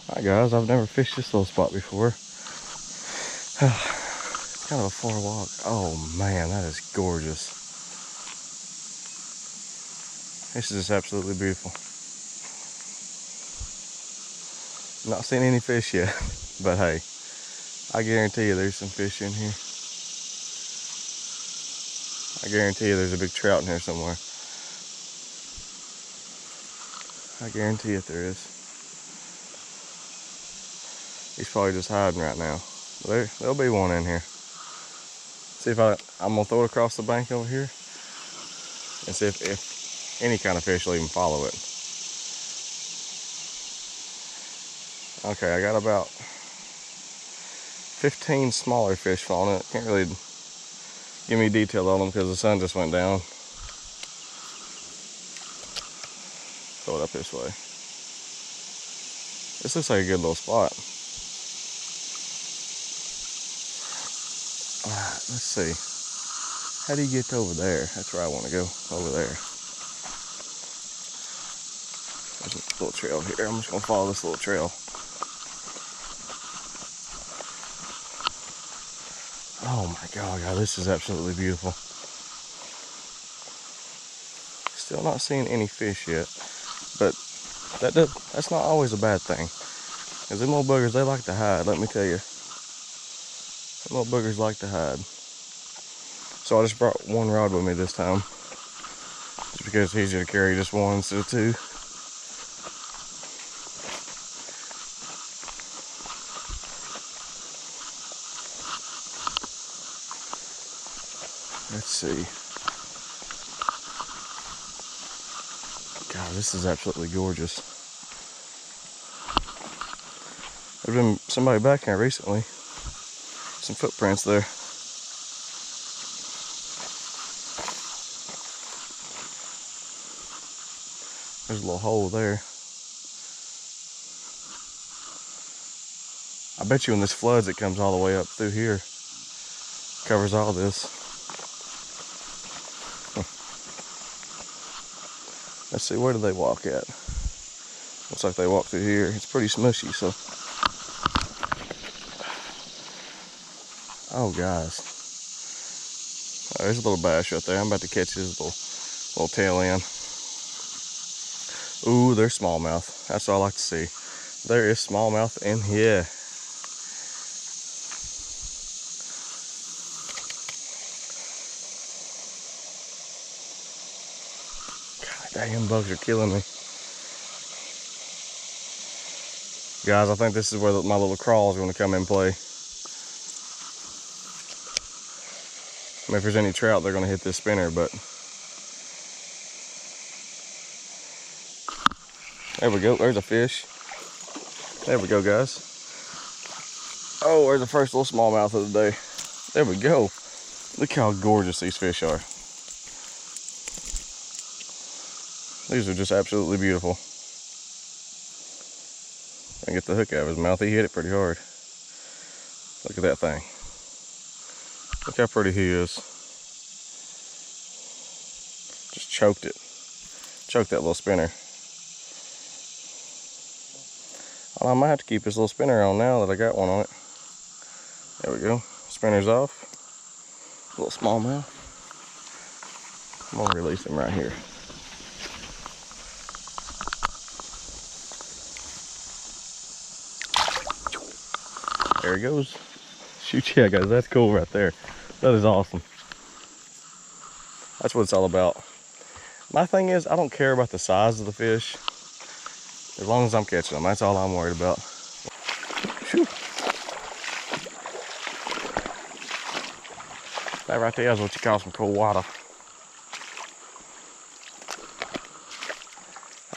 Hi guys, I've never fished this little spot before. It's kind of a far walk. Oh man, that is gorgeous. This is just absolutely beautiful. Not seen any fish yet, but hey, I guarantee you there's some fish in here. I guarantee you there's a big trout in here somewhere. I guarantee it there is. He's probably just hiding right now. There'll be one in here. See if I'm gonna throw it across the bank over here and see if any kind of fish will even follow it. Okay, I got about 15 smaller fish following it. Can't really give me detail on them because the sun just went down. Throw it up this way. This looks like a good little spot. Alright, let's see. How do you get over there? That's where I want to go, over there. There's a little trail here. I'm just going to follow this little trail. Oh my God, this is absolutely beautiful. Still not seeing any fish yet, but that's not always a bad thing. Because them little buggers, they like to hide, let me tell you. Them little buggers like to hide. So I just brought one rod with me this time. Just because it's easier to carry just one instead of two. Let's see. God, this is absolutely gorgeous. There's been somebody back here recently. Some footprints there. There's a little hole there. I bet you when this floods, it comes all the way up through here. Covers all this. Let's see, where do they walk at? Looks like they walk through here. It's pretty smushy, so. Oh, guys. Oh, there's a little bass right there. I'm about to catch his little tail end. Ooh, there's smallmouth. That's all I like to see. There is smallmouth in here. God, damn bugs are killing me. Guys, I think this is where my little crawl is going to come in play. I mean, if there's any trout, they're going to hit this spinner, but. There we go, there's a fish. There we go, guys. Oh, there's the first little smallmouth of the day. There we go. Look how gorgeous these fish are. These are just absolutely beautiful. I get the hook out of his mouth. He hit it pretty hard. Look at that thing. Look how pretty he is. Just choked it. Choked that little spinner. Well, I might have to keep this little spinner on now that I got one on it. There we go. Spinner's off. Little smallmouth. I'm gonna release him right here. There he goes. Shoot, yeah, guys, that's cool right there. That is awesome. That's what it's all about. My thing is, I don't care about the size of the fish. As long as I'm catching them, that's all I'm worried about. Whew. That right there is what you call some cold water.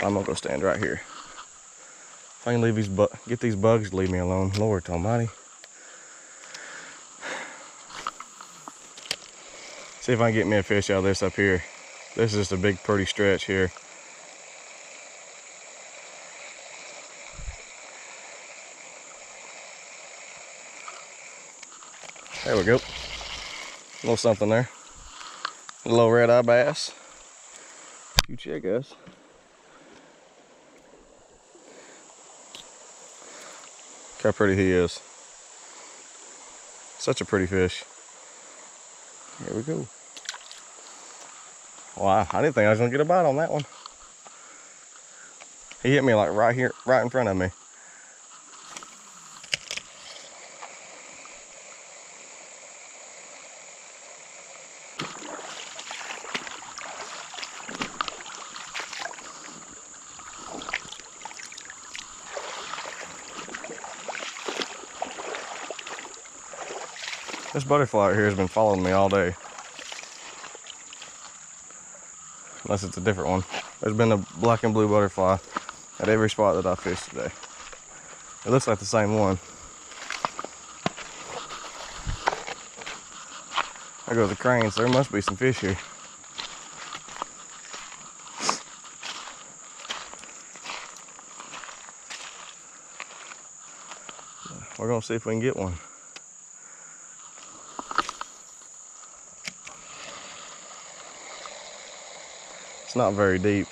I'm gonna go stand right here. If I can leave get these bugs to leave me alone, Lord Almighty. See if I can get me a fish out of this up here. This is just a big pretty stretch here. There we go. A little something there. A little red-eye bass. Shoot, yeah, guys. Look how pretty he is. Such a pretty fish. Here we go. Wow, I didn't think I was gonna get a bite on that one. He hit me like right here, right in front of me. This butterfly right here has been following me all day. Unless it's a different one. There's been a black and blue butterfly at every spot that I fished today. It looks like the same one. There goes the crane, so there must be some fish here. We're gonna see if we can get one. It's not very deep.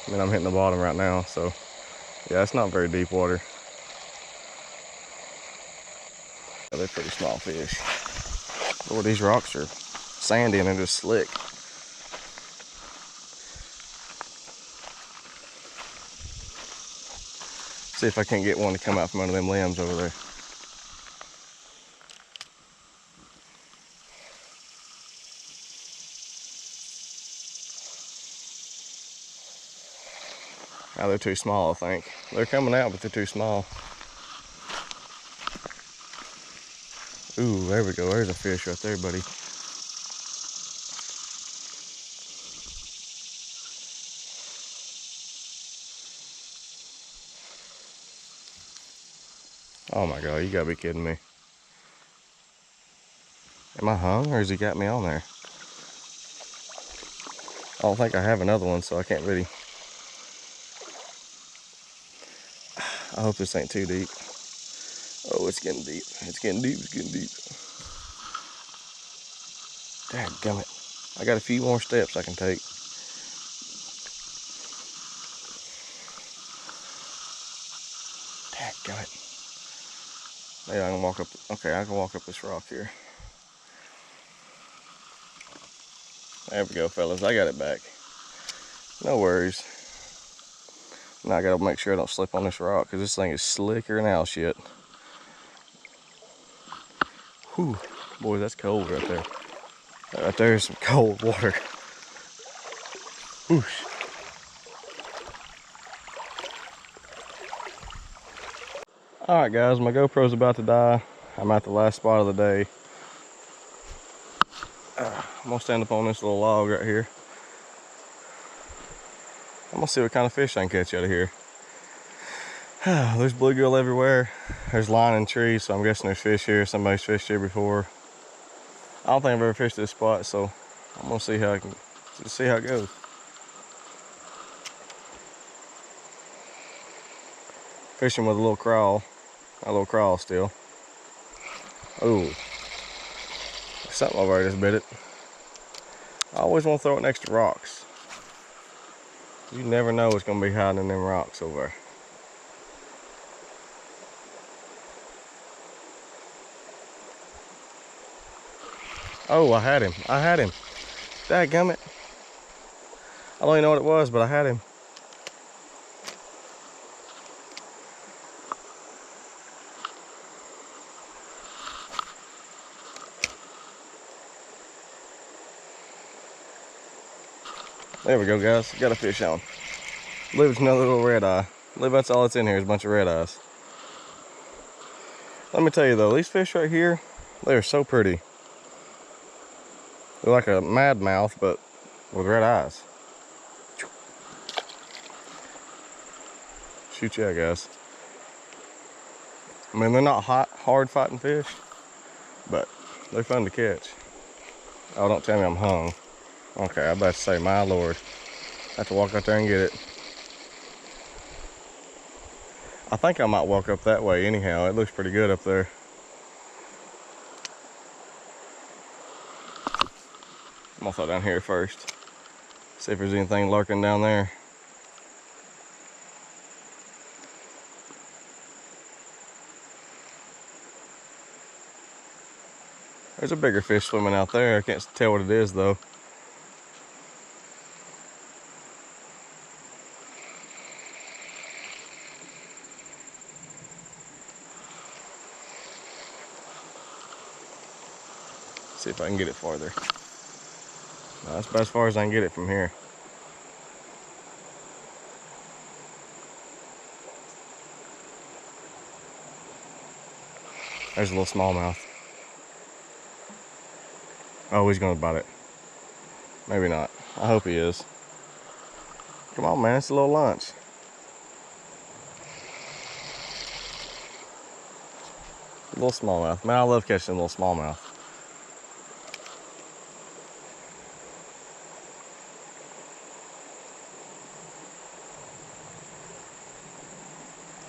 I mean, I'm hitting the bottom right now, so yeah, it's not very deep water. Yeah, they're pretty small fish. Lord, these rocks are sandy and they're just slick. See if I can't get one to come out from under them limbs over there. Oh, they're too small, I think. They're coming out, but they're too small. Ooh, there we go. There's a fish right there, buddy. Oh my God, you gotta be kidding me. Am I hung, or has he got me on there? I don't think I have another one, so I can't really. I hope this ain't too deep. Oh, it's getting deep. It's getting deep. It's getting deep. Dadgummit. I got a few more steps I can take. Dadgummit. Maybe I can walk up. Okay, I can walk up this rock here. There we go, fellas. I got it back. No worries. Now I gotta make sure I don't slip on this rock, because this thing is slicker than owl shit. Whew. Boy, that's cold right there. Right there is some cold water. Whoosh. Alright guys, my GoPro's about to die. I'm at the last spot of the day. I'm gonna stand up on this little log right here. I'm gonna see what kind of fish I can catch out of here. There's bluegill everywhere. There's line and trees, so I'm guessing there's fish here. Somebody's fished here before. I don't think I've ever fished this spot, so I'm gonna see how I can see how it goes. Fishing with a little crawl still. Ooh, there's something over there just bit it. I always want to throw it next to rocks. You never know what's gonna be hiding in them rocks over there. Oh, I had him. Dadgummit. I don't even know what it was, but I had him. There we go, guys. Got a fish on. I believe it's another little red eye. I believe that's all that's in here is a bunch of red eyes. Let me tell you though, these fish right here, they're so pretty. They're like a mad mouth, but with red eyes. Shoot, yeah, guys. I mean, they're not hard fighting fish, but they're fun to catch. Oh, don't tell me I'm hung. Okay, I'm about to say, my Lord. I have to walk out there and get it. I think I might walk up that way anyhow. It looks pretty good up there. I'm gonna throw down here first. See if there's anything lurking down there. There's a bigger fish swimming out there. I can't tell what it is though. See if I can get it farther. No, that's about as far as I can get it from here. There's a little smallmouth. Oh, he's gonna bite it. Maybe not. I hope he is. Come on, man, it's a little lunch. A little smallmouth. Man, I love catching a little smallmouth.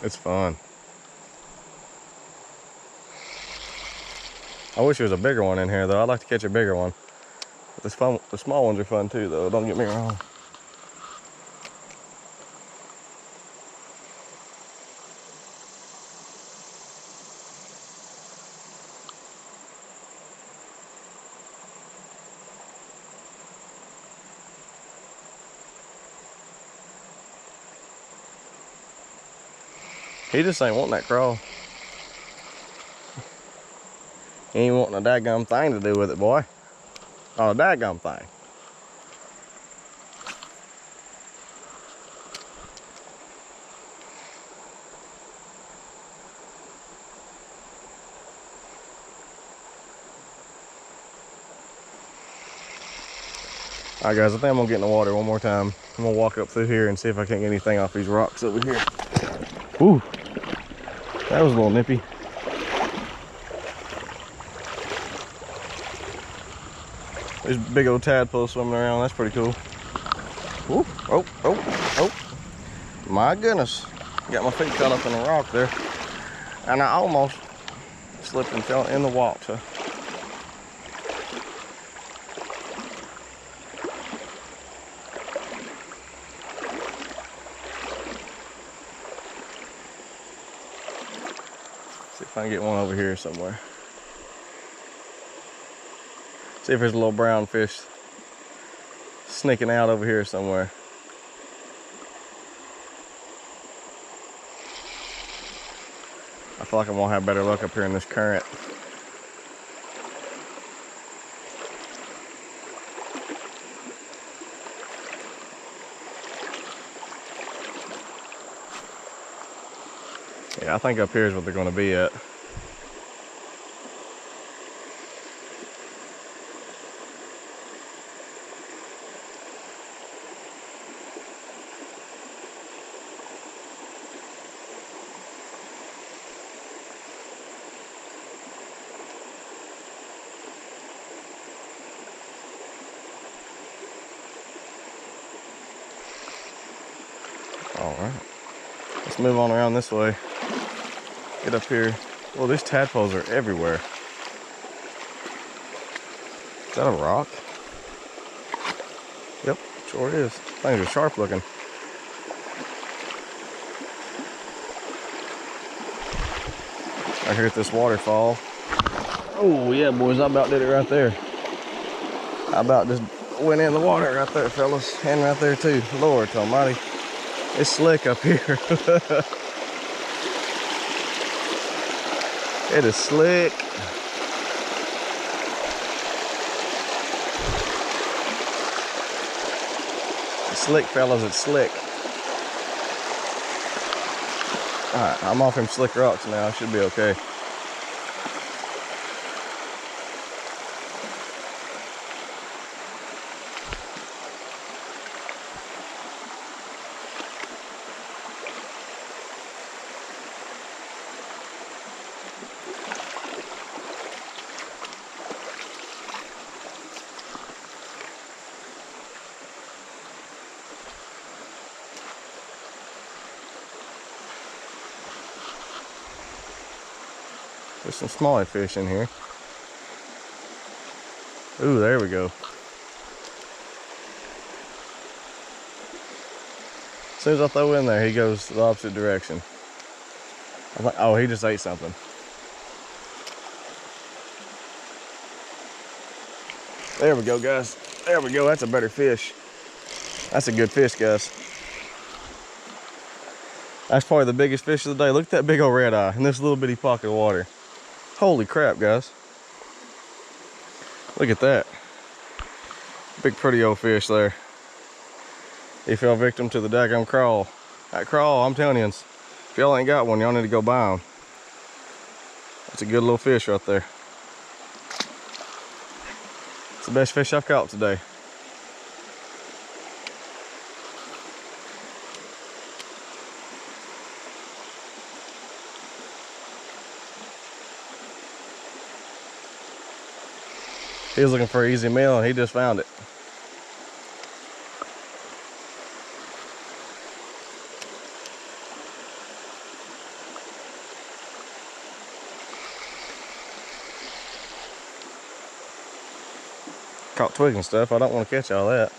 It's fun. I wish there was a bigger one in here though. I'd like to catch a bigger one. But the small ones are fun too though, don't get me wrong. He just ain't wanting that crawl. He ain't wanting a daggum thing to do with it, boy. Oh, a daggum thing. Alright guys, I think I'm gonna get in the water one more time. I'm gonna walk up through here and see if I can't get anything off these rocks over here. Ooh, that was a little nippy. There's big old tadpoles swimming around. That's pretty cool. Ooh, oh, oh, oh. My goodness. Got my feet caught up in a rock there. And I almost slipped and fell in the water. See if I can get one over here somewhere. See if there's a little brown fish sneaking out over here somewhere. I feel like I'm gonna have better luck up here in this current. Yeah, I think up here is what they're gonna be at. All right, let's move on around this way. Get up here. Well, these tadpoles are everywhere. Is that a rock? Yep, sure is. Things are sharp looking. Right here at this waterfall. Oh yeah, boys, I about did it right there. I about just went in the water right there, fellas. And right there too. Lord almighty. It's slick up here. It is slick. It's slick, fellas, it's slick. Alright, I'm off them slick rocks now. I should be okay. There's some smaller fish in here. Ooh, there we go. As soon as I throw in there, he goes the opposite direction. I'm like, oh, he just ate something. There we go, guys. There we go. That's a better fish. That's a good fish, guys. That's probably the biggest fish of the day. Look at that big old red eye in this little bitty pocket of water. Holy crap, guys. Look at that. Big pretty old fish there. He fell victim to the daggum crawl. That crawl, I'm telling you, if y'all ain't got one, y'all need to go buy them. That's a good little fish right there. It's the best fish I've caught today. He was looking for an easy meal and he just found it. Caught twig and stuff. I don't want to catch all that.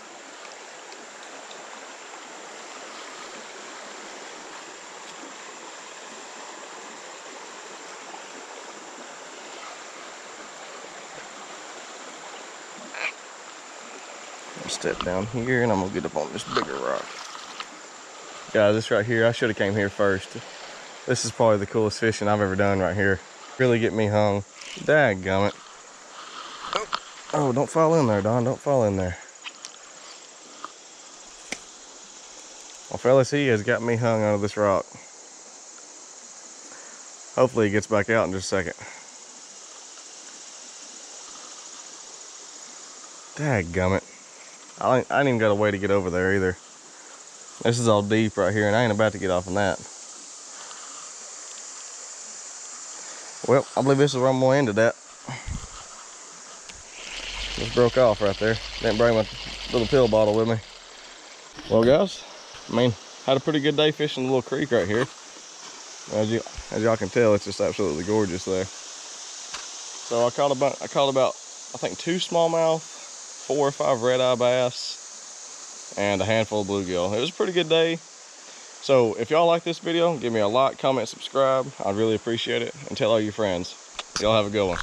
Step down here and I'm gonna get up on this bigger rock. Guys, this right here, I should have came here first. This is probably the coolest fishing I've ever done right here. Really get me hung. Dadgummit. Oh, don't fall in there, Don. Don't fall in there. Well, fellas, he has got me hung onto this rock. Hopefully he gets back out in just a second. Dadgummit. I ain't even got a way to get over there either. This is all deep right here and I ain't about to get off on that. Well, I believe this is where I'm gonna end it at. Just broke off right there. Didn't bring my little pill bottle with me. Well, guys, I mean, had a pretty good day fishing the little creek right here. As y'all can tell, it's just absolutely gorgeous there. So I caught about I think 2 smallmouth, 4 or 5 red-eye bass, and a handful of bluegill. It was a pretty good day. So if y'all like this video, give me a like, comment, subscribe. I'd really appreciate it. And tell all your friends. Y'all have a good one.